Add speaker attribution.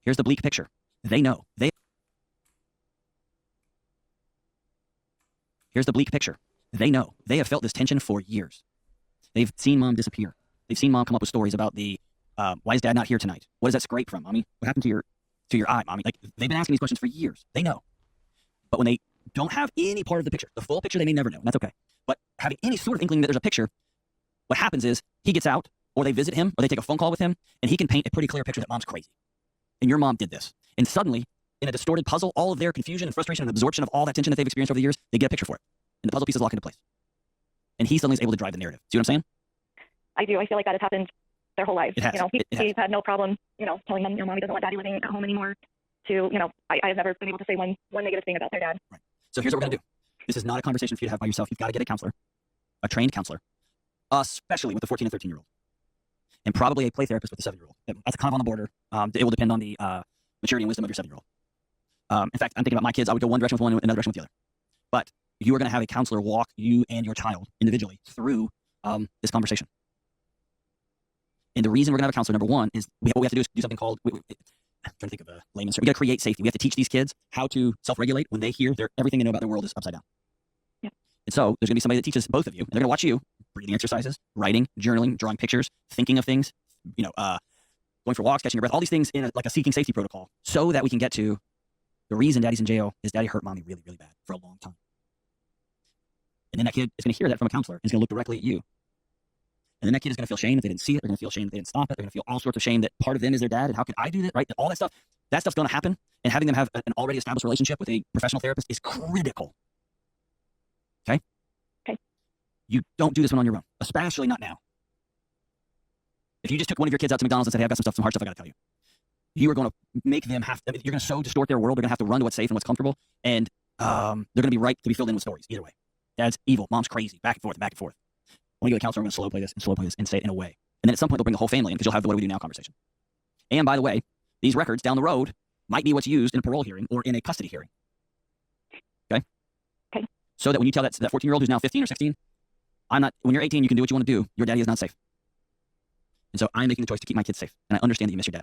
Speaker 1: Here's the bleak picture. They know. Here's the bleak picture. They know. They have felt this tension for years. They've seen mom disappear. They've seen mom come up with stories about why is dad not here tonight? What is that scrape from, mommy? What happened to your eye, mommy? Like, they've been asking these questions for years. They know. But when they don't have any part of the picture, the full picture, they may never know, and that's okay. But having any sort of inkling that there's a picture, what happens is he gets out, or they visit him, or they take a phone call with him, and he can paint a pretty clear picture that mom's crazy. And your mom did this. And suddenly, in a distorted puzzle, all of their confusion and frustration and absorption of all that tension that they've experienced over the years, they get a picture for it. And the puzzle pieces lock into place. And he suddenly is able to drive the narrative. See what I'm saying?
Speaker 2: I do. I feel like that has happened their whole lives.
Speaker 1: It has.
Speaker 2: He's had no problem, telling them, mommy doesn't want daddy living at home anymore. I have never been able to say one negative thing about their dad.
Speaker 1: Right. So here's what we're going to do. This is not a conversation for you to have by yourself. You've got to get a counselor, a trained counselor, especially with the 14 and 13-year-old, and probably a play therapist with the 7-year-old. That's kind of on the border. It will depend on the maturity and wisdom of your 7-year-old. In fact, I'm thinking about my kids. I would go one direction with one and another direction with the other. But you are going to have a counselor walk you and your child individually through this conversation. And the reason we're going to have a counselor, number one, is what we have to do is do something called, I'm trying to think of a layman's term. We got to create safety. We have to teach these kids how to self-regulate when they hear everything they know about their world is upside down.
Speaker 2: Yeah.
Speaker 1: And so there's going to be somebody that teaches both of you. And they're going to watch you, breathing exercises, writing, journaling, drawing pictures, thinking of things, going for walks, catching your breath, all these things in a seeking safety protocol, so that we can get to the reason daddy's in jail is daddy hurt mommy really, really bad for a long time. And then that kid is going to hear that from a counselor and is going to look directly at you. And then that kid is going to feel shame that they didn't see it. They're going to feel shame that they didn't stop it. They're going to feel all sorts of shame that part of them is their dad and how could I do that, right? All that stuff's going to happen. And having them have an already established relationship with a professional therapist is critical. Okay?
Speaker 2: Okay.
Speaker 1: You don't do this one on your own, especially not now. If you just took one of your kids out to McDonald's and said, hey, I've got some hard stuff I got to tell you, you are going to make them you're going to so distort their world. They're going to have to run to what's safe and what's comfortable. And they're going to be ripe to be filled in with stories either way. Dad's evil. Mom's crazy. Back and forth, back and forth. When you go to the counselor, I'm going to slow play this and say it in a way. And then at some point, they'll bring the whole family in because you'll have the what do we do now conversation. And by the way, these records down the road might be what's used in a parole hearing or in a custody hearing. Okay?
Speaker 2: Okay.
Speaker 1: So that when you tell that 14-year-old who's now 15 or 16, when you're 18, you can do what you want to do. Your daddy is not safe. And so I'm making the choice to keep my kids safe. And I understand that you miss your dad.